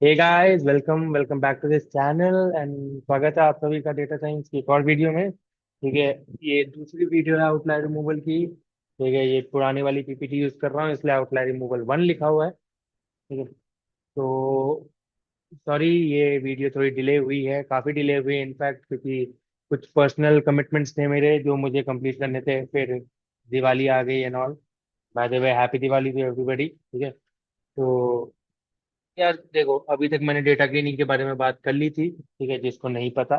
Hey guys, welcome welcome back to this channel and स्वागत है आप सभी का डेटा साइंस की एक और वीडियो में। ठीक है। ये दूसरी वीडियो है आउटलायर रिमूवल की। ठीक है, ये पुरानी वाली पीपीटी यूज कर रहा हूँ इसलिए आउटलायर रिमूवल 1 लिखा हुआ है। ठीक है। तो सॉरी, ये वीडियो थोड़ी डिले हुई है, काफी डिले हुई है इनफैक्ट, क्योंकि कुछ पर्सनल कमिटमेंट्स थे मेरे जो मुझे कंप्लीट करने थे। फिर दिवाली आ गई and all. By the way, happy Diwali to everybody. ठीक है। तो यार देखो, अभी तक मैंने डेटा क्लीनिंग के बारे में बात कर ली थी, ठीक है, जिसको नहीं पता।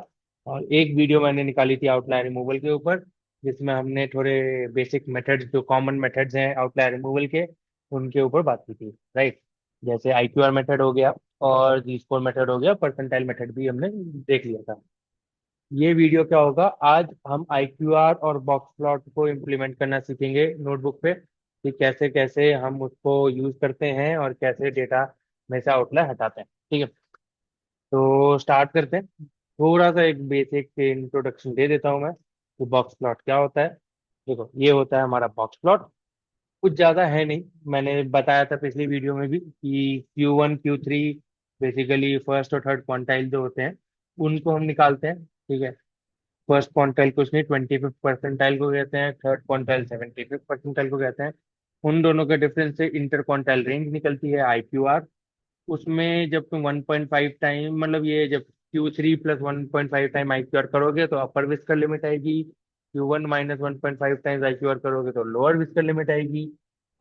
और एक वीडियो मैंने निकाली थी आउटलायर रिमूवल के ऊपर, जिसमें हमने थोड़े बेसिक मेथड्स, जो कॉमन मेथड्स हैं आउटलायर रिमूवल के, उनके ऊपर बात की थी। राइट। जैसे IQR मेथड हो गया, और जी स्कोर मेथड हो गया, परसेंटाइल मेथड भी हमने देख लिया था। ये वीडियो क्या होगा, आज हम IQR और बॉक्स प्लॉट को इम्प्लीमेंट करना सीखेंगे नोटबुक पे, कि कैसे कैसे हम उसको यूज करते हैं और कैसे डेटा में से आउटलायर हटाते हैं। ठीक है। तो स्टार्ट करते हैं। थोड़ा सा एक बेसिक इंट्रोडक्शन दे देता हूँ मैं कि बॉक्स प्लॉट क्या होता है। देखो, ये होता है हमारा बॉक्स प्लॉट। कुछ ज्यादा है नहीं, मैंने बताया था पिछली वीडियो में भी कि Q1 Q3 बेसिकली फर्स्ट और थर्ड क्वांटाइल जो होते हैं उनको हम निकालते हैं। ठीक है। फर्स्ट क्वांटाइल को उसने 25th परसेंटाइल को कहते हैं, थर्ड क्वांटाइल 75th परसेंटाइल को कहते हैं। उन दोनों के डिफरेंस से इंटर क्वांटाइल रेंज निकलती है IQR। उसमें जब तुम 1.5 टाइम, मतलब ये जब Q3 प्लस 1.5 टाइम IQR करोगे तो अपर विस्कर लिमिट आएगी। Q1 माइनस 1.5 टाइम्स IQR करोगे तो लोअर विस्कर लिमिट आएगी।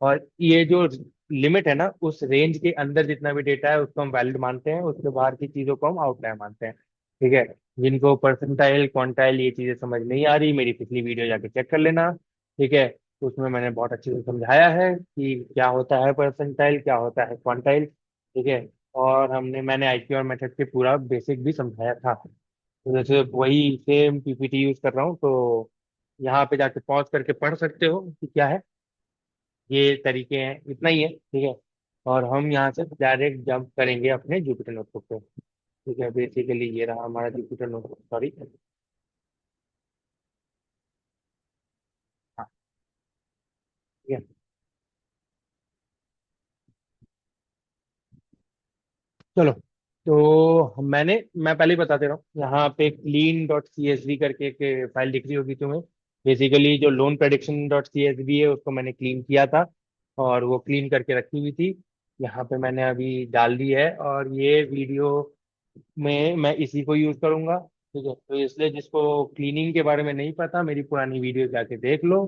और ये जो लिमिट है ना, उस रेंज के अंदर जितना भी डेटा है उसको हम वैलिड मानते हैं, उसके बाहर की चीजों को हम आउटलायर मानते हैं। ठीक है। जिनको परसेंटाइल क्वांटाइल ये चीजें समझ नहीं आ रही, मेरी पिछली वीडियो जाके चेक कर लेना। ठीक है। तो उसमें मैंने बहुत अच्छे से समझाया है कि क्या होता है परसेंटाइल, क्या होता है क्वांटाइल। ठीक है। और मैंने IQR मेथड के पूरा बेसिक भी समझाया था। तो जैसे वही सेम पीपीटी यूज कर रहा हूँ, तो यहाँ पे जाके पॉज करके पढ़ सकते हो कि क्या है। ये तरीके हैं, इतना ही है। ठीक है। और हम यहाँ से डायरेक्ट जंप करेंगे अपने जुपिटर नोटबुक पे। ठीक है, बेसिकली ये रहा हमारा जुपिटर नोटबुक, सॉरी। हाँ। ठीक है। चलो। तो मैं पहले ही बता दे रहा हूँ, यहाँ पे clean.csv करके एक फाइल दिख रही होगी तुम्हें। बेसिकली जो लोन प्रेडिक्शन डॉट CSV है उसको मैंने क्लीन किया था, और वो क्लीन करके रखी हुई थी। यहाँ पे मैंने अभी डाल दी है, और ये वीडियो में मैं इसी को यूज करूंगा। ठीक है। तो इसलिए जिसको क्लीनिंग के बारे में नहीं पता, मेरी पुरानी वीडियो जाके देख लो।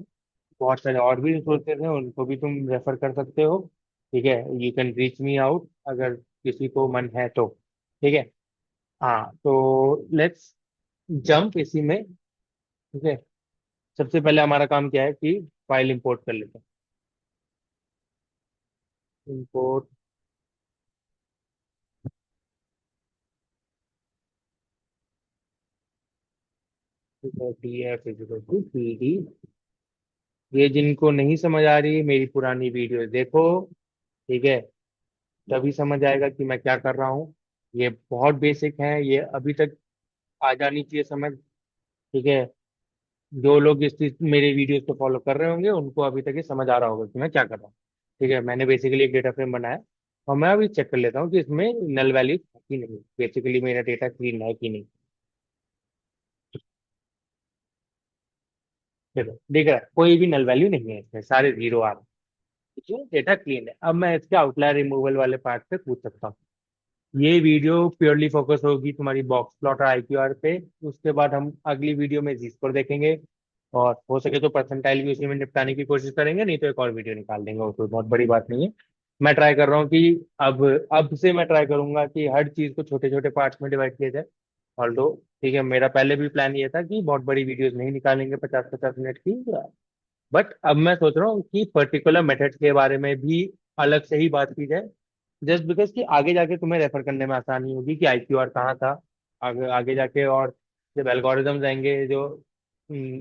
बहुत सारे और भी रिसोर्सेज हैं, उनको भी तुम रेफर कर सकते हो। ठीक है। You can reach me out अगर किसी को मन है तो। ठीक है। हाँ, तो लेट्स जंप इसी में। ठीक है। सबसे पहले हमारा काम क्या है कि फाइल इंपोर्ट कर लेते हैं। Import. PDF is equal to PD। ये जिनको नहीं समझ आ रही, मेरी पुरानी वीडियो देखो। ठीक है। तभी समझ आएगा कि मैं क्या कर रहा हूँ। ये बहुत बेसिक है, ये अभी तक आ जानी चाहिए समझ। ठीक है। जो लोग मेरे वीडियोस को फॉलो कर रहे होंगे उनको अभी तक ये समझ आ रहा होगा कि मैं क्या कर रहा हूँ। ठीक है। मैंने बेसिकली एक डेटा फ्रेम बनाया, और मैं अभी चेक कर लेता हूँ कि इसमें नल वैल्यू है कि नहीं, बेसिकली मेरा डेटा क्लीन है कि नहीं। देखो, दिख रहा है कोई भी नल वैल्यू नहीं है, इसमें सारे जीरो आ रहे हैं। इसलिए डेटा क्लीन है। अब मैं इसके आउटलायर रिमूवल वाले पार्ट पे पूछ सकता हूँ। ये वीडियो प्योरली फोकस होगी तुम्हारी बॉक्स प्लॉट और IQR पे। उसके बाद हम अगली वीडियो में जी स्कोर देखेंगे, और हो सके तो परसेंटाइल भी उसी में निपटाने की कोशिश करेंगे, नहीं तो एक और वीडियो निकाल देंगे, वो कोई बहुत बड़ी बात नहीं है। मैं ट्राई कर रहा हूँ कि अब अब से मैं ट्राई करूंगा कि हर चीज को छोटे छोटे पार्ट्स में डिवाइड किया जाए। ऑल्दो ठीक है, मेरा पहले भी प्लान ये था कि बहुत बड़ी वीडियोस नहीं निकालेंगे 50-50 मिनट की। बट अब मैं सोच रहा हूँ कि पर्टिकुलर मेथड के बारे में भी अलग से ही बात की जाए, जस्ट बिकॉज कि आगे जाके तुम्हें रेफर करने में आसानी होगी कि IQR कहाँ था। आगे आगे जाके, और जब एल्गोरिदम्स आएंगे, जो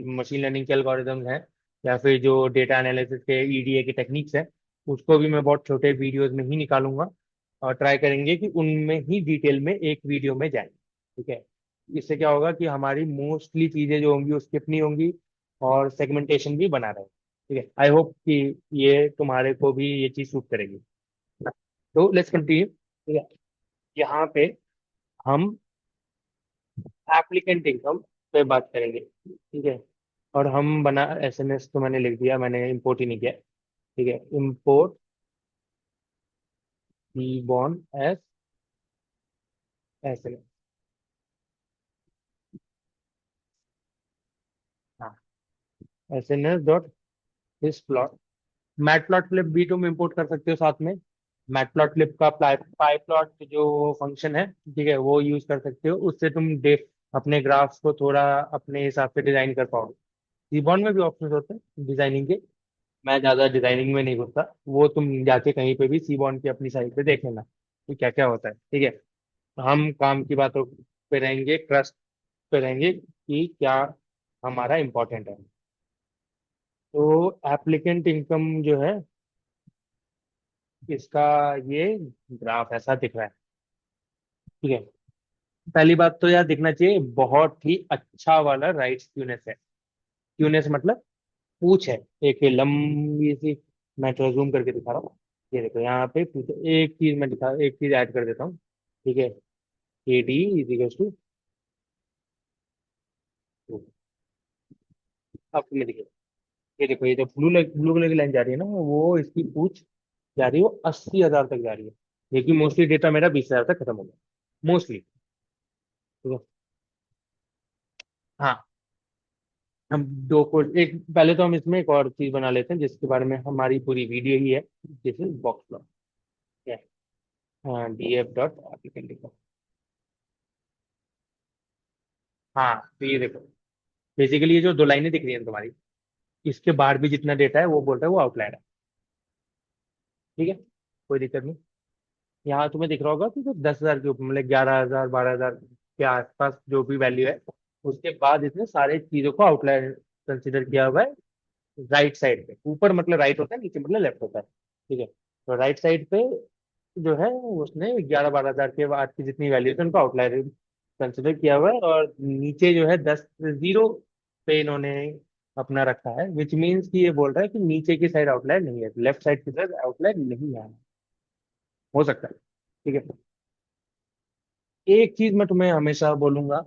मशीन लर्निंग के एल्गोरिदम्स हैं, या फिर जो डेटा एनालिसिस के EDA के टेक्निक्स हैं, उसको भी मैं बहुत छोटे वीडियोस में ही निकालूंगा। और ट्राई करेंगे कि उनमें ही डिटेल में एक वीडियो में जाए। ठीक है। इससे क्या होगा कि हमारी मोस्टली चीजें जो होंगी वो स्किप नहीं होंगी, और सेगमेंटेशन भी बना रहे। ठीक है। आई होप कि ये तुम्हारे को भी ये चीज सूट करेगी। तो लेट्स कंटिन्यू। ठीक है। यहाँ पे हम एप्लीकेंट इनकम पे बात करेंगे, ठीक है। और हम बना एसएनएस तो मैंने लिख दिया, मैंने इंपोर्ट ही नहीं किया, ठीक है। Import born as SNS. हाँ, एसएनएस डॉट इस प्लॉट। मैट प्लॉट फ्लिप भी तुम इंपोर्ट कर सकते हो साथ में। मैट प्लॉट फ्लिप का पाई प्लॉट जो फंक्शन है, ठीक है, वो यूज कर सकते हो। उससे तुम डे अपने ग्राफ्स को थोड़ा अपने हिसाब से डिजाइन कर पाओगे। सीबॉन में भी ऑप्शन होते हैं डिजाइनिंग के। मैं ज्यादा डिजाइनिंग में नहीं घुसता, वो तुम जाके कहीं पे भी सीबॉन की अपनी साइट पे देख लेना कि क्या क्या होता है, ठीक है। हम काम की बातों पे रहेंगे, ट्रस्ट पे रहेंगे कि क्या हमारा इम्पोर्टेंट है। तो एप्लीकेंट इनकम जो है, इसका ये ग्राफ ऐसा दिख रहा है, ठीक है। पहली बात तो यार दिखना चाहिए बहुत ही अच्छा वाला राइट स्क्यूनेस है। स्क्यूनेस मतलब पूछ है, एक लंबी सी। मैं थोड़ा जूम करके दिखा रहा हूँ। ये देखो यहाँ पे पूछ, एक चीज ऐड कर देता हूँ, ठीक है। A D is equal to, अब तुम्हें दिखे, ये देखो, ये जो ब्लू कलर की लाइन जा रही है ना, वो इसकी पूछ जा रही है, वो 80,000 तक जा रही है। लेकिन मोस्टली डेटा मेरा 20,000 तक खत्म हो गया, मोस्टली। ठीक है। हाँ, हम दो को एक पहले तो हम इसमें एक और चीज बना लेते हैं जिसके बारे में हमारी पूरी वीडियो ही है। This is box plot. क्या है? D F dot applicant. हाँ, तो ये देखो, बेसिकली ये जो दो लाइनें दिख रही हैं तुम्हारी, इसके बाहर भी जितना डेटा है वो बोलता है वो आउटलायर है, ठीक है। कोई दिक्कत नहीं। यहाँ तुम्हें दिख रहा होगा कि जो 10,000 के ऊपर, मतलब 11,000 12,000 के आसपास जो भी वैल्यू है, उसके बाद इसने सारे चीजों को आउटलायर कंसिडर किया हुआ है। राइट साइड पे, ऊपर मतलब राइट होता है, नीचे मतलब लेफ्ट होता है, ठीक है। तो राइट साइड पे जो है, उसने 11 12,000 के बाद की जितनी वैल्यू है उनको आउटलायर कंसिडर किया हुआ है। और नीचे जो है 10 0 पे इन्होंने अपना रखा है, विच मीन्स कि ये बोल रहा है कि नीचे की साइड आउटलायर नहीं है, लेफ्ट साइड की साइड आउटलायर नहीं है। हो सकता है, ठीक है। एक चीज मैं तुम्हें हमेशा बोलूंगा,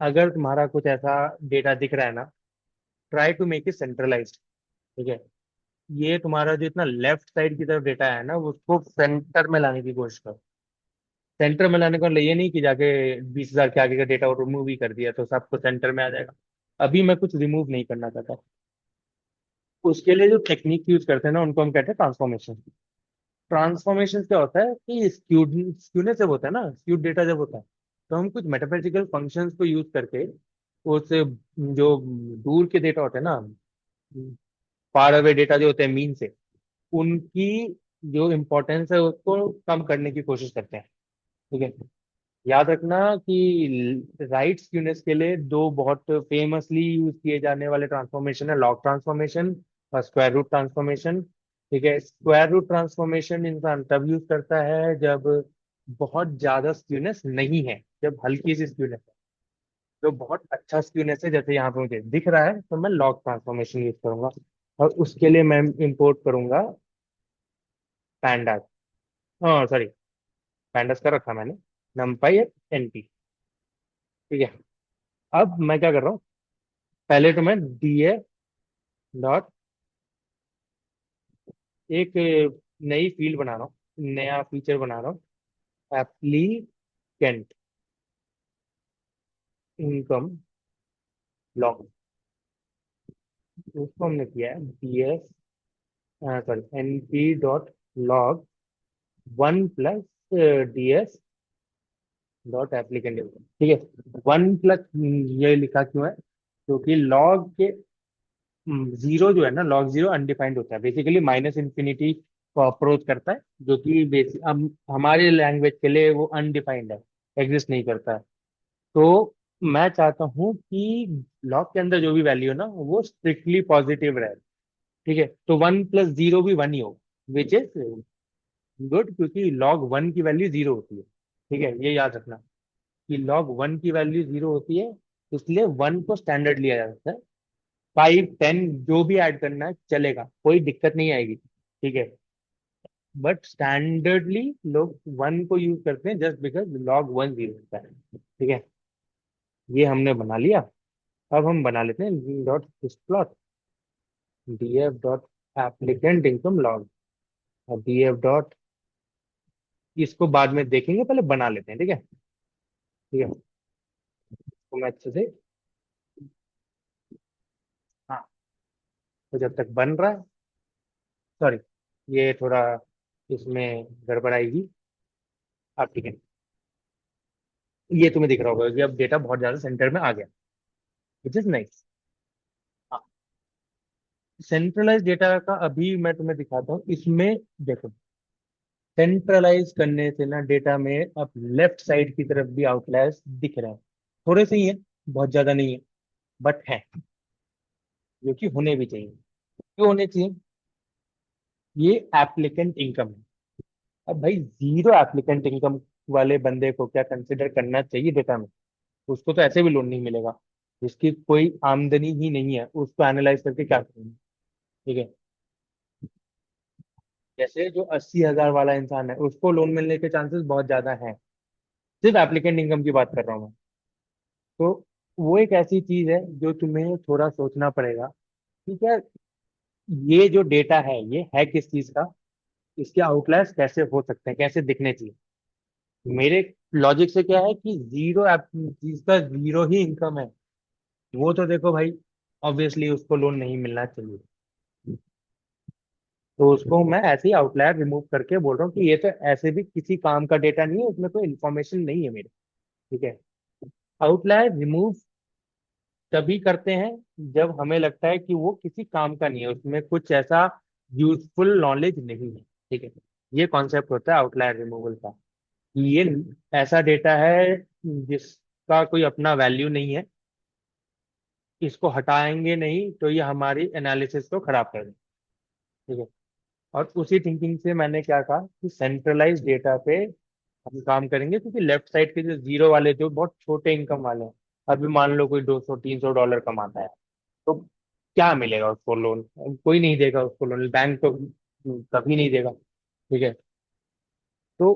अगर तुम्हारा कुछ ऐसा डेटा दिख रहा है ना, try to make it centralised, ठीक है। ये तुम्हारा जो इतना लेफ्ट साइड की तरफ डेटा है ना, उसको सेंटर में लाने की कोशिश करो। सेंटर में लाने का मतलब ये नहीं कि जाके 20,000 के आगे का डेटा रिमूव ही कर दिया तो सबको सेंटर में आ जाएगा। अभी मैं कुछ रिमूव नहीं करना चाहता। उसके लिए जो टेक्निक यूज करते हैं ना, उनको हम कहते हैं ट्रांसफॉर्मेशन। ट्रांसफॉर्मेशन क्या होता है कि स्क्यूनेस जब होता है ना, स्क्यूड डेटा जब होता है, तो हम कुछ मैथमेटिकल फंक्शंस को यूज करके उस जो दूर के डेटा होते हैं ना, फार अवे डेटा जो होते हैं मीन से, उनकी जो इम्पोर्टेंस है उसको कम करने की कोशिश करते हैं, ठीक है। याद रखना कि राइट स्क्यूनेस के लिए दो बहुत फेमसली यूज किए जाने वाले ट्रांसफॉर्मेशन है, लॉग ट्रांसफॉर्मेशन और स्क्वायर रूट ट्रांसफॉर्मेशन, ठीक है। स्क्वायर रूट ट्रांसफॉर्मेशन इंसान तब यूज करता है जब बहुत ज्यादा स्क्यूनेस नहीं है, जब हल्की सी स्क्यूनेस है। जो बहुत अच्छा स्क्यूनेस है, जैसे यहाँ पे मुझे दिख रहा है, तो मैं लॉग ट्रांसफॉर्मेशन यूज करूंगा। और उसके लिए मैं इंपोर्ट करूंगा पैंडास। हाँ सॉरी, पैंडास का रखा मैंने, नमपाई एनपी, ठीक है। अब मैं क्या कर रहा हूँ, पहले तो मैं डी ए डॉट एक नई फील्ड बना रहा हूँ, नया फीचर बना रहा हूँ, एप्लीकेंट इनकम लॉग। उसको हमने किया है D S, sorry, N P dot log 1 plus D S dot applicant income, ठीक है। 1 प्लस ये लिखा क्यों है, क्योंकि लॉग के जीरो जो है ना, लॉग जीरो अनडिफाइंड होता है, बेसिकली माइनस इंफिनिटी को अप्रोच करता है, जो कि बेसिक हमारे लैंग्वेज के लिए वो अनडिफाइंड है, एग्जिस्ट नहीं करता है। तो मैं चाहता हूँ कि लॉग के अंदर जो भी वैल्यू है ना, वो स्ट्रिक्टली पॉजिटिव रहे, ठीक है। तो 1 प्लस 0 भी 1 ही हो, विच इज गुड, क्योंकि लॉग 1 की वैल्यू 0 होती है, ठीक है। ये याद रखना कि लॉग 1 की वैल्यू 0 होती है, इसलिए 1 को स्टैंडर्ड लिया जाता है। 5 10 जो भी ऐड करना है चलेगा, कोई दिक्कत नहीं आएगी, ठीक है। बट स्टैंडर्डली लोग वन को यूज करते हैं just because log one zero होता है। ठीक है, ये हमने बना लिया। अब हम बना लेते हैं dot plot df dot applicant income log और df डॉट, इसको बाद में देखेंगे, पहले बना लेते हैं। ठीक है, ठीक है, तो मैं अच्छे से, हाँ, तो जब तक बन रहा है, सॉरी, ये थोड़ा इसमें गड़बड़ आएगी। आप ठीक है, ये तुम्हें दिख रहा होगा कि अब डेटा बहुत ज्यादा सेंटर में आ गया, which is nice. Centralise data का अभी मैं तुम्हें दिखाता हूँ इसमें। देखो, सेंट्रलाइज करने से ना डेटा में अब लेफ्ट साइड की तरफ भी आउटलायर्स दिख रहे हैं। थोड़े से ही है, बहुत ज्यादा नहीं है, बट है, जो कि होने भी चाहिए। क्यों होने चाहिए? ये एप्लीकेंट इनकम है। अब भाई, जीरो एप्लीकेंट इनकम वाले बंदे को क्या कंसिडर करना चाहिए डेटा में? उसको तो ऐसे भी लोन नहीं मिलेगा, जिसकी कोई आमदनी ही नहीं है, उसको एनालाइज करके क्या करेंगे? ठीक है, जैसे जो 80,000 वाला इंसान है, उसको लोन मिलने के चांसेस बहुत ज्यादा हैं। सिर्फ एप्लीकेंट इनकम की बात कर रहा हूँ मैं। तो वो एक ऐसी चीज है जो तुम्हें थोड़ा सोचना पड़ेगा। ठीक है, ये जो डेटा है ये है किस चीज का, इसके आउटलायर्स कैसे हो सकते हैं, कैसे दिखने चाहिए? मेरे लॉजिक से क्या है कि जीरो जिसका जीरो ही इनकम है, वो तो देखो भाई, ऑब्वियसली उसको लोन नहीं मिलना चाहिए। तो उसको मैं ऐसे ही आउटलायर रिमूव करके बोल रहा हूँ कि ये तो ऐसे भी किसी काम का डेटा नहीं है, उसमें कोई इन्फॉर्मेशन नहीं है मेरे। ठीक है, आउटलायर रिमूव तभी करते हैं जब हमें लगता है कि वो किसी काम का नहीं है, उसमें कुछ ऐसा यूजफुल नॉलेज नहीं है। ठीक है, ये कॉन्सेप्ट होता है आउटलायर रिमूवल का। ये ऐसा डेटा है जिसका कोई अपना वैल्यू नहीं है, इसको हटाएंगे नहीं तो ये हमारी एनालिसिस को खराब कर देगा। ठीक है, और उसी थिंकिंग से मैंने क्या कहा कि सेंट्रलाइज डेटा पे हम काम करेंगे, क्योंकि लेफ्ट साइड के जो जीरो वाले, जो बहुत छोटे इनकम वाले हैं, अभी मान लो कोई 200-300 डॉलर कमाता है, तो क्या मिलेगा उसको लोन? कोई नहीं देगा उसको लोन, बैंक तो कभी नहीं देगा। ठीक है, तो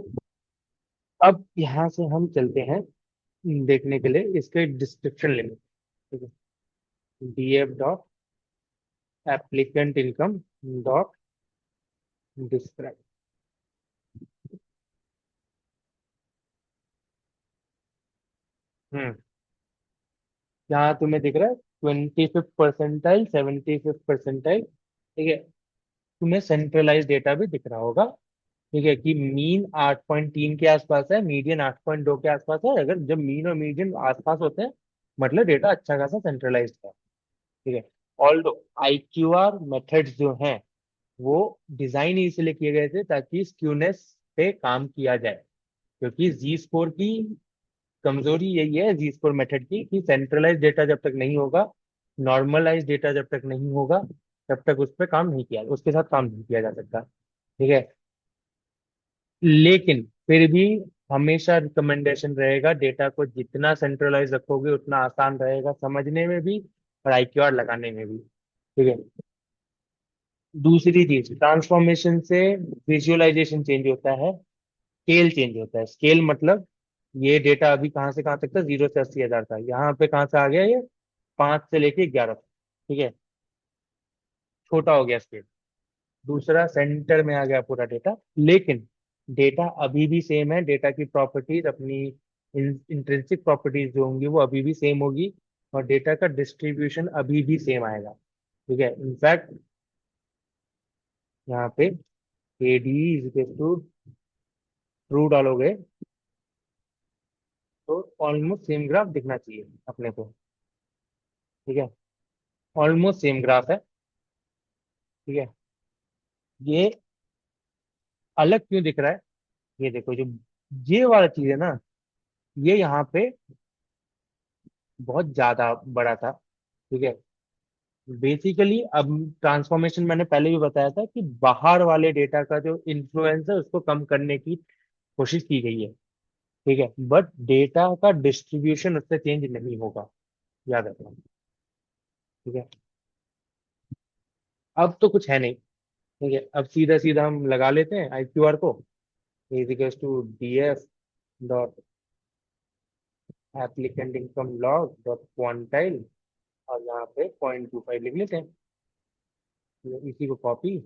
अब यहाँ से हम चलते हैं देखने के लिए इसके डिस्क्रिप्शन लिमिट। ठीक है, df dot applicant income dot describe. हम्म, यहाँ तुम्हें दिख रहा है 25th परसेंटाइल, 75th परसेंटाइल। ठीक है, तुम्हें सेंट्रलाइज डेटा भी दिख रहा होगा। ठीक है, कि मीन 8.3 के आसपास है, मीडियन 8.2 के आसपास है। अगर जब मीन और मीडियन आसपास होते हैं, मतलब डेटा अच्छा खासा सेंट्रलाइज्ड है। ठीक है, ऑल्दो IQR मेथड्स जो हैं वो डिजाइन इसलिए किए गए थे ताकि स्क्यूनेस पे काम किया जाए। क्योंकि जी स्कोर की कमजोरी यही है, जी स्कोर मेथड की, कि सेंट्रलाइज डेटा जब तक नहीं होगा, नॉर्मलाइज डेटा जब तक नहीं होगा, तब तक उस पर काम नहीं किया, उसके साथ काम नहीं किया जा सकता। ठीक है, लेकिन फिर भी हमेशा रिकमेंडेशन रहेगा, डेटा को जितना सेंट्रलाइज रखोगे उतना आसान रहेगा समझने में भी और IQR लगाने में भी। ठीक है, दूसरी चीज, ट्रांसफॉर्मेशन से विजुअलाइजेशन चेंज होता है, स्केल चेंज होता है। स्केल मतलब ये डेटा अभी कहाँ से कहाँ तक था, 0 से 80,000 था, यहाँ पे कहाँ से आ गया ये, 5 से लेके 11 तक। ठीक है, छोटा हो गया स्केल। दूसरा, सेंटर में आ गया पूरा डेटा, लेकिन डेटा अभी भी सेम है, डेटा की प्रॉपर्टीज अपनी इंट्रिंसिक प्रॉपर्टीज जो होंगी वो अभी भी सेम होगी, और डेटा का डिस्ट्रीब्यूशन अभी भी सेम आएगा। ठीक है, इनफैक्ट यहाँ पे AD is equal to true डालोगे तो ऑलमोस्ट सेम ग्राफ दिखना चाहिए अपने को। ठीक है, ऑलमोस्ट सेम ग्राफ है। ठीक है, ये अलग क्यों दिख रहा है? ये देखो, जो ये वाला चीज है ना, ये यहाँ पे बहुत ज्यादा बड़ा था। ठीक है, बेसिकली अब ट्रांसफॉर्मेशन मैंने पहले भी बताया था कि बाहर वाले डेटा का जो इन्फ्लुएंस है उसको कम करने की कोशिश की गई है। ठीक है, बट डेटा का डिस्ट्रीब्यूशन उससे चेंज नहीं होगा, याद रखना। ठीक है, अब तो कुछ है नहीं, ठीक है, अब सीधा सीधा हम लगा लेते हैं आई क्यू आर को। Is equals to D F dot applicant income log dot quantile, और यहाँ पे 0.25 लिख लेते हैं। तो इसी को कॉपी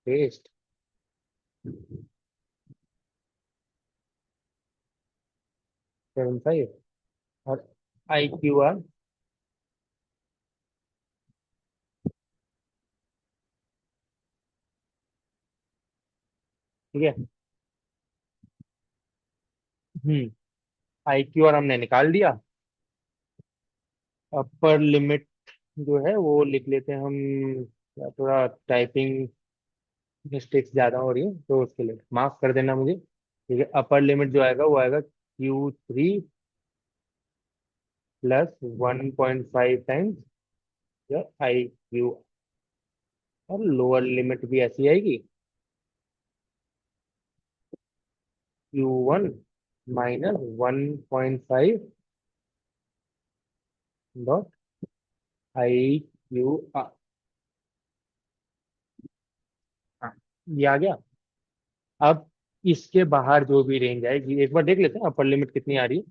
पेस्ट 75, और आई क्यू आर। ठीक है। हम्म। आई क्यू आर हमने निकाल दिया। अपर लिमिट जो है वो लिख लेते हैं हम, या थोड़ा टाइपिंग मिस्टेक्स ज्यादा हो रही है तो उसके लिए माफ कर देना मुझे। ठीक है, अपर लिमिट जो आएगा वो आएगा Q3 plus 1.5 times I Q, और लोअर लिमिट भी ऐसी आएगी, Q1 minus 1.5 dot I Q are. हाँ, ये आ गया। अब इसके बाहर जो भी रेंज आएगी एक बार देख लेते हैं अपर लिमिट कितनी आ रही है।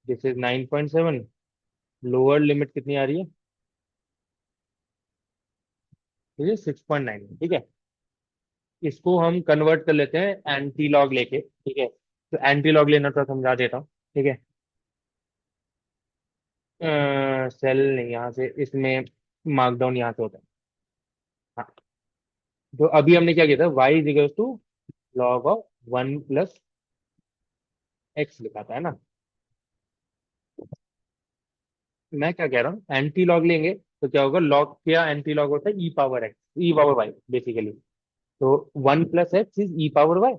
This is 9.7। लोअर लिमिट कितनी आ रही है? ठीक है, 6.9। ठीक है, इसको हम कन्वर्ट कर लेते हैं एंटी लॉग लेके। ठीक है, तो एंटी लॉग लेना तो समझा देता हूँ। ठीक है, सेल नहीं, यहाँ से इसमें मार्कडाउन यहाँ से होता है। हाँ, तो अभी हमने क्या किया था, Y is equal to log of 1 plus X लिखा था, है ना। मैं क्या कह रहा हूँ, एंटी लॉग लेंगे तो क्या होगा, लॉग क्या एंटी लॉग होता है, E power X, E power Y basically. तो 1 plus X is E power Y,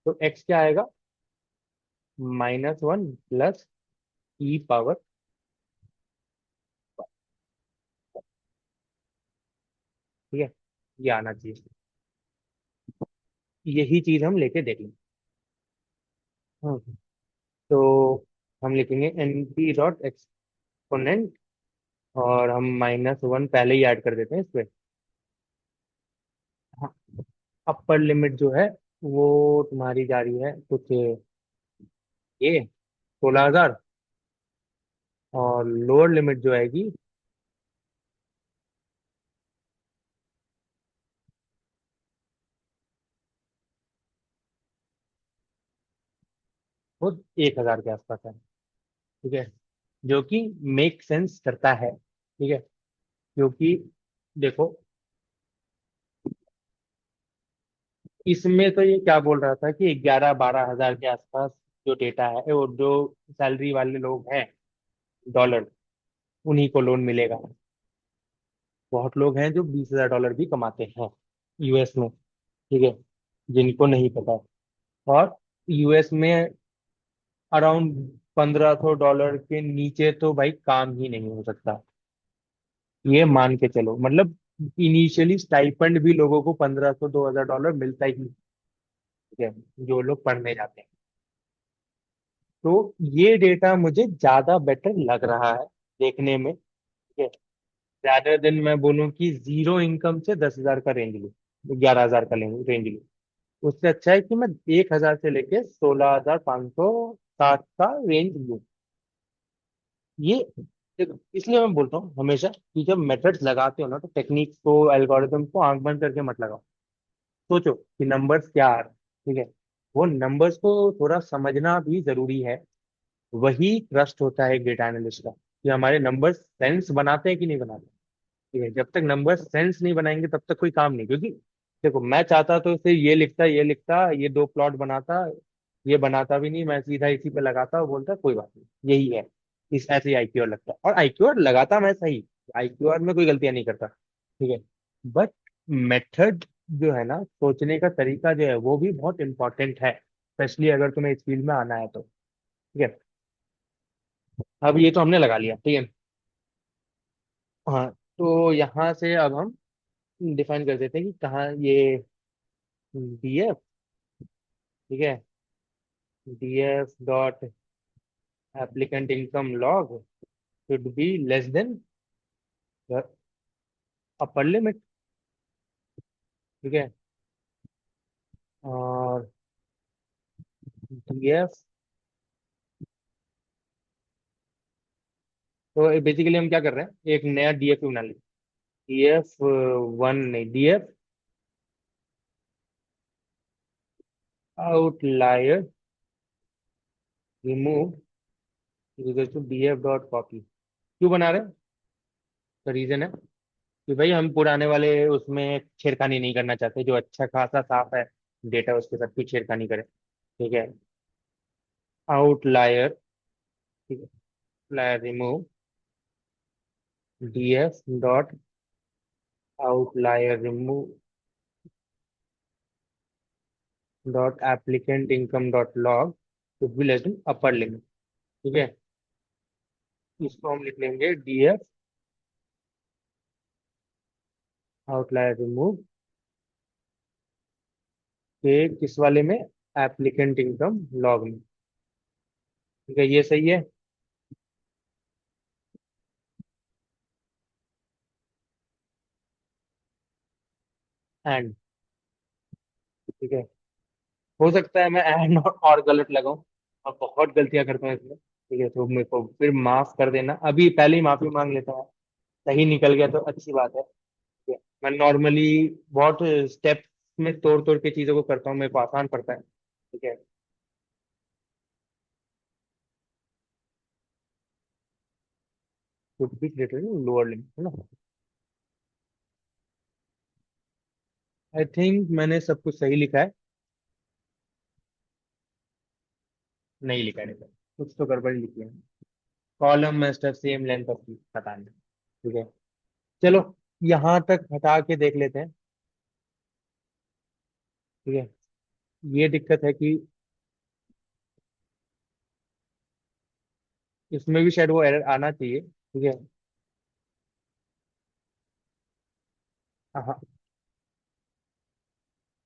तो एक्स क्या आएगा, -1 प्लस ई पावर। ठीक है, ये आना चाहिए। यही चीज हम लेके देख लेंगे। हाँ, तो हम लिखेंगे एन पी डॉट एक्सपोनेंट, और हम -1 पहले ही ऐड कर देते हैं इस पे। हाँ, अपर लिमिट जो है वो तुम्हारी जा रही है कुछ ये 16,000, और लोअर लिमिट जो आएगी वो 1,000 के आसपास है। ठीक है, जो कि मेक सेंस करता है। ठीक है, क्योंकि देखो, इसमें तो ये क्या बोल रहा था कि 11-12 हजार के आसपास जो डेटा है, वो जो सैलरी वाले लोग हैं, डॉलर, उन्हीं को लोन मिलेगा। बहुत लोग हैं जो $20,000 भी कमाते हैं यूएस में। ठीक है, जिनको नहीं पता। और यूएस में अराउंड $1,500 के नीचे तो भाई काम ही नहीं हो सकता। ये मान के चलो, मतलब इनिशियली स्टाइपेंड भी लोगों को 1,500 $2,000 मिलता ही है, जो लोग पढ़ने जाते हैं। तो ये डेटा मुझे ज्यादा बेटर लग रहा है देखने में। ठीक है, ज्यादा दिन मैं बोलूं कि जीरो इनकम से 10,000 का रेंज लूं, 11,000 का रेंज लूं, उससे अच्छा है कि मैं 1,000 से लेके 16,560 का रेंज लूं। ये देखो, इसलिए मैं बोलता हूँ हमेशा कि जब मेथड्स लगाते हो ना, तो टेक्निक्स को, एल्गोरिथम को आंख बंद करके मत लगाओ। सोचो कि नंबर्स क्या आ रहे हैं। ठीक है, वो नंबर्स को थोड़ा समझना भी जरूरी है। वही ट्रस्ट होता है एक डेटा एनालिस्ट का, कि हमारे नंबर्स सेंस बनाते हैं कि नहीं बनाते। ठीक है, जब तक नंबर सेंस नहीं बनाएंगे तब तक कोई काम नहीं। क्योंकि देखो, मैं चाहता तो इसे ये लिखता ये दो प्लॉट बनाता, ये बनाता भी नहीं, मैं सीधा इसी पे लगाता और बोलता कोई बात नहीं, यही है। इस ऐसे ही आईक्यूआर लगता, और आईक्यूआर लगाता मैं सही, आईक्यूआर में कोई गलतियां नहीं करता। ठीक है, बट मेथड जो है ना, सोचने का तरीका जो है वो भी बहुत इंपॉर्टेंट है, स्पेशली अगर तुम्हें इस फील्ड में आना है तो। ठीक है, अब ये तो हमने लगा लिया। ठीक है। हाँ, तो यहाँ से अब हम डिफाइन कर देते हैं कि कहाँ ये डीएफ। ठीक है, DF dot applicant income log should be less than upper limit. ठीक है। और डीएफ, तो बेसिकली हम क्या कर रहे हैं, एक नया डीएफ बना लें। डीएफ वन नहीं, DF outlier remove equal to DF dot copy. क्यों बना रहे हैं? तो रीजन है कि भाई हम पुराने वाले उसमें छेड़खानी नहीं करना चाहते, जो अच्छा खासा साफ है डेटा उसके साथ कोई छेड़खानी करे। ठीक है। आउटलायर, ठीक है, outlier remove DF dot outlier remove dot applicant income dot log should be less than upper limit. ठीक है। इसको हम लिख लेंगे डीएफ आउटलायर रिमूव के किस वाले में, एप्लीकेंट इनकम लॉग में। ठीक है, ये सही है। एंड, ठीक है। हो सकता है मैं एंड और गलत लगाऊं, और बहुत गलतियां करता हूँ इसमें। ठीक है, तो मेरे को फिर माफ कर देना, अभी पहले ही माफी मांग लेता हूँ। सही निकल गया तो अच्छी बात है। ठीक है। मैं नॉर्मली बहुत स्टेप्स में तोड़ तोड़ के चीजों को करता हूँ, मेरे को आसान पड़ता है। ठीक है। कुछ भी ग्रेटर लोअर लिमिट है ना। आई थिंक मैंने सब कुछ सही लिखा है। नहीं लिखा है, कुछ तो गड़बड़ लिखी है। Column must have same length of की, पता नहीं। ठीक है। चलो, यहाँ तक हटा के देख लेते हैं। ठीक है। ये दिक्कत है कि इसमें भी शायद वो एरर आना चाहिए। ठीक है। हाँ,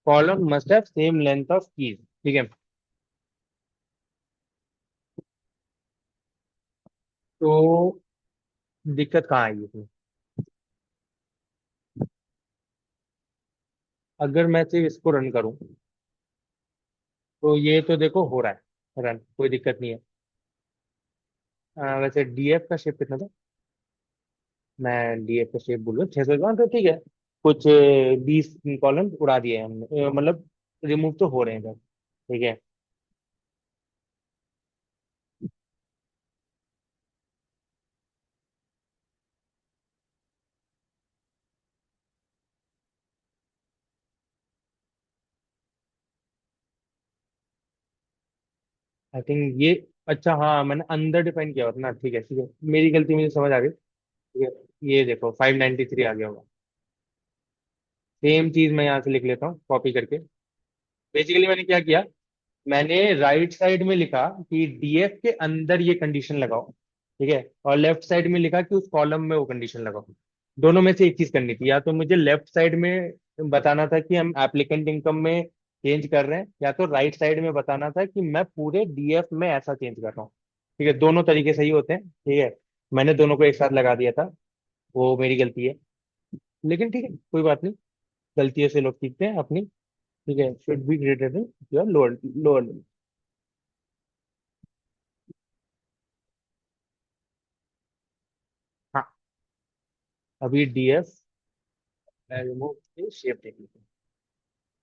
column must have same length of keys. ठीक है। तो दिक्कत कहाँ आएगी इसमें? अगर मैं सिर्फ इसको रन करूँ, तो ये तो देखो हो रहा है रन, कोई दिक्कत नहीं है। वैसे डीएफ का शेप कितना था? मैं डीएफ का शेप बोल रहा हूँ 600, तो ठीक है। कुछ 20 कॉलम उड़ा दिए हमने, मतलब रिमूव तो हो रहे हैं सर। ठीक है। आई थिंक ये, अच्छा हाँ, मैंने अंदर डिफाइन किया होता ना। ठीक है, ठीक है, मेरी गलती, मुझे समझ आ गई। ठीक है। ये देखो 593 आ गया होगा। सेम चीज मैं यहाँ से लिख लेता हूँ कॉपी करके। बेसिकली मैंने क्या किया, मैंने राइट साइड में लिखा कि डीएफ के अंदर ये कंडीशन लगाओ। ठीक है। और लेफ्ट साइड में लिखा कि उस कॉलम में वो कंडीशन लगाओ। दोनों में से एक चीज करनी थी, या तो मुझे लेफ्ट साइड में बताना था कि हम एप्लीकेंट इनकम में चेंज कर रहे हैं, या तो राइट साइड में बताना था कि मैं पूरे डीएफ में ऐसा चेंज कर रहा हूँ। ठीक है, दोनों तरीके सही होते हैं। ठीक है। मैंने दोनों को एक साथ लगा दिया था, वो मेरी गलती है। लेकिन ठीक है, कोई बात नहीं, गलतियों से लोग सीखते हैं अपनी। ठीक है। Should be greater than your lower lower limit. हाँ, अभी डीएफ रिमूव शेप देख लीजिए।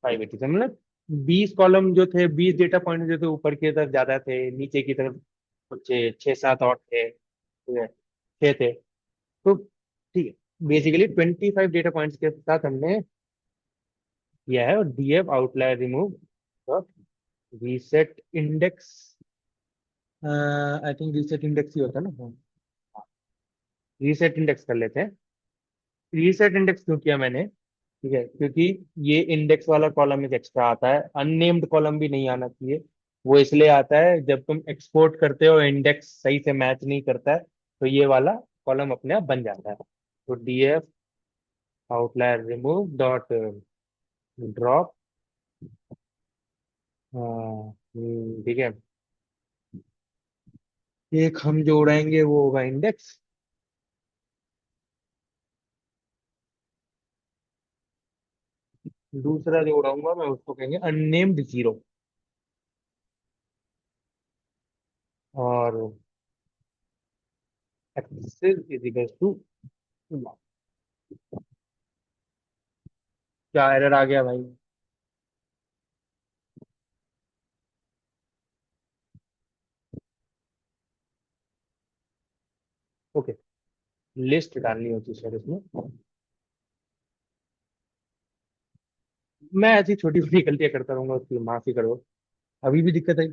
580 से मतलब 20 कॉलम जो थे, 20 डेटा पॉइंट जो थे, ऊपर की तरफ ज्यादा थे, नीचे की तरफ कुछ 6 7 और थे। ठीक है, 6 थे। तो ठीक है, बेसिकली 25 डेटा पॉइंट्स के साथ हमने किया है। और DF outlier remove dot reset index, I think reset index ही होता है ना। रीसेट इंडेक्स कर लेते हैं। रीसेट इंडेक्स क्यों किया मैंने? ठीक है, क्योंकि ये इंडेक्स वाला कॉलम एक एक्स्ट्रा आता है, अननेम्ड कॉलम भी नहीं आना चाहिए। वो इसलिए आता है, जब तुम एक्सपोर्ट करते हो इंडेक्स सही से मैच नहीं करता है, तो ये वाला कॉलम अपने आप बन जाता है। तो DF outlier remove dot drop, ठीक है, एक हम जो उड़ाएंगे वो होगा इंडेक्स। दूसरा जो उड़ाऊंगा मैं उसको कहेंगे अननेम्ड जीरो। और एक्सेस इज इक्वल टू, क्या एरर आ गया भाई? ओके, लिस्ट डालनी होती है सर इसमें। मैं ऐसी छोटी छोटी गलतियां करता रहूंगा, उसकी माफी करो। अभी भी दिक्कत है।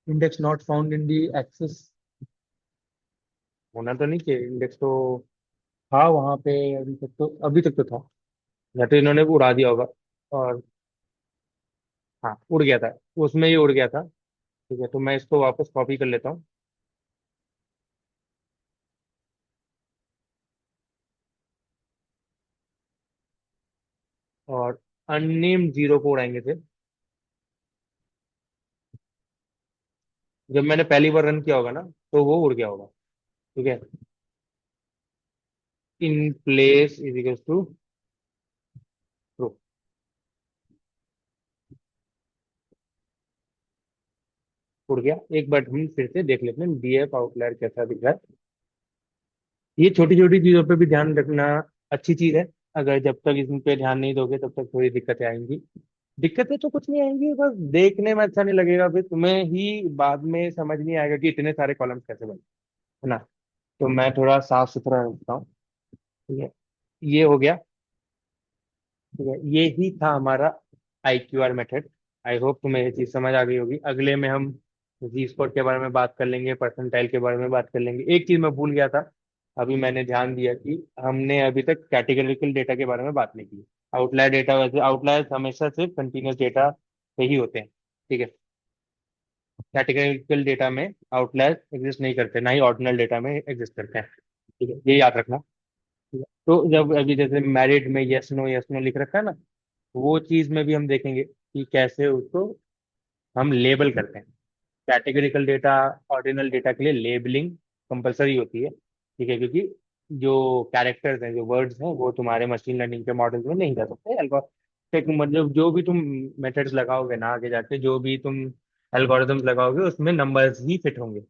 Index not found in the axis, होना तो नहीं चाहिए इंडेक्स तो। था वहां पे, अभी तक तो था, या तो इन्होंने उड़ा दिया होगा। और हाँ, उड़ गया था, उसमें ही उड़ गया था। ठीक है, तो मैं इसको वापस कॉपी कर लेता हूँ। और अननेम्ड जीरो को उड़ाएंगे थे। जब मैंने पहली बार रन किया होगा ना, तो वो उड़ गया होगा। ठीक है, in place is equal to true. उड़ गया। एक बार हम फिर से देख लेते हैं डीएफ आउटलायर कैसा दिख रहा है। ये छोटी छोटी चीजों पे भी ध्यान रखना अच्छी चीज है। अगर जब तक इन पे ध्यान नहीं दोगे तब तक थोड़ी दिक्कतें आएंगी। दिक्कतें तो कुछ नहीं आएंगी, बस देखने में अच्छा नहीं लगेगा, फिर तुम्हें ही बाद में समझ नहीं आएगा कि इतने सारे कॉलम्स कैसे बने, है ना। तो मैं थोड़ा साफ सुथरा रखता हूँ। ठीक है, ये हो गया। ठीक है, ये ही था हमारा IQR मेथड। आई होप तुम्हें ये चीज समझ आ गई होगी। अगले में हम जी स्कोर के बारे में बात कर लेंगे, परसेंटाइल के बारे में बात कर लेंगे। एक चीज मैं भूल गया था, अभी मैंने ध्यान दिया कि हमने अभी तक कैटेगरिकल डेटा के बारे में बात नहीं की। आउटलायर डेटा, वैसे आउटलायर हमेशा सिर्फ कंटिन्यूस डेटा पे ही होते हैं। ठीक है, कैटेगरिकल डेटा में आउटलायर एग्जिस्ट नहीं करते, ना ही ऑर्डिनल डेटा में एग्जिस्ट करते हैं। ठीक है, ये याद रखना। ठीक है, तो जब अभी जैसे मैरिड में यस नो लिख रखा है ना, वो चीज में भी हम देखेंगे कि कैसे उसको हम लेबल करते हैं। कैटेगरिकल डेटा, ऑर्डिनल डेटा के लिए लेबलिंग कंपलसरी होती है। ठीक है, क्योंकि जो कैरेक्टर्स हैं, जो वर्ड्स हैं, वो तुम्हारे मशीन लर्निंग के मॉडल्स में नहीं जा सकते। मतलब जो भी तुम मेथड्स लगाओगे ना आगे जाके, जो भी तुम एल्गोरिदम्स लगाओगे, उसमें नंबर्स ही फिट होंगे,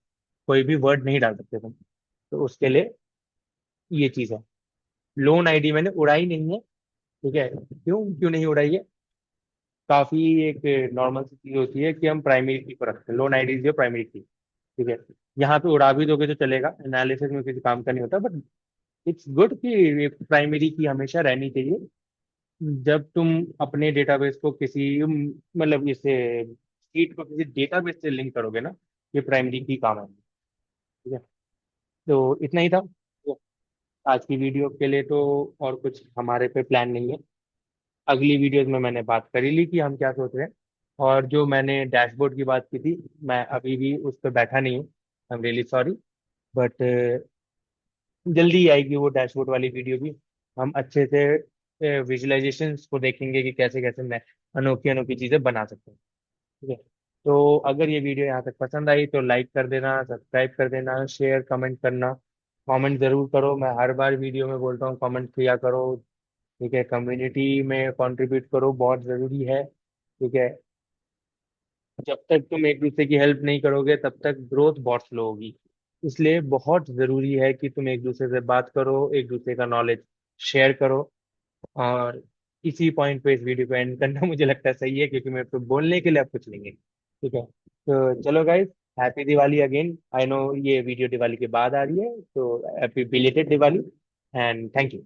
कोई भी वर्ड नहीं डाल सकते तुम। तो उसके लिए ये चीज है। लोन आईडी मैंने उड़ाई नहीं है। ठीक है, क्यों क्यों नहीं उड़ाई है? काफी एक नॉर्मल सी चीज होती है कि हम प्राइमरी की को रखते हैं, लोन आईडी जो प्राइमरी की। ठीक है, यहाँ पे उड़ा भी दोगे तो चलेगा, एनालिसिस में किसी काम का नहीं होता, बट इट्स गुड कि प्राइमरी की हमेशा रहनी चाहिए। जब तुम अपने डेटाबेस को किसी मतलब इसे सीट को किसी डेटाबेस से लिंक करोगे ना, ये प्राइमरी की काम है। ठीक है, तो इतना ही था। तो आज की वीडियो के लिए तो और कुछ हमारे पे प्लान नहीं है। अगली वीडियोस में मैंने बात कर ही ली कि हम क्या सोच रहे हैं। और जो मैंने डैशबोर्ड की बात की थी, मैं अभी भी उस पर बैठा नहीं हूँ। I am really sorry, but जल्दी ही आएगी वो डैशबोर्ड वाली वीडियो भी। हम अच्छे से विजुअलाइजेशंस को देखेंगे कि कैसे कैसे मैं अनोखी अनोखी चीजें बना सकते हैं। ठीक है, तो अगर ये वीडियो यहाँ तक पसंद आई तो लाइक कर देना, सब्सक्राइब कर देना, शेयर कमेंट करना। कमेंट जरूर करो, मैं हर बार वीडियो में बोलता हूँ कमेंट किया करो। ठीक है, कम्युनिटी में कंट्रीब्यूट करो, बहुत जरूरी है। ठीक है, जब तक तुम एक दूसरे की हेल्प नहीं करोगे तब तक ग्रोथ बहुत स्लो होगी। इसलिए बहुत जरूरी है कि तुम एक दूसरे से बात करो, एक दूसरे का नॉलेज शेयर करो। और इसी पॉइंट पे इस वीडियो को एंड करना मुझे लगता है सही है, क्योंकि मेरे को बोलने के लिए अब कुछ नहीं है। ठीक है, तो चलो guys, happy Diwali again. I know ये वीडियो दिवाली के बाद आ रही है, तो happy belated Diwali and thank you.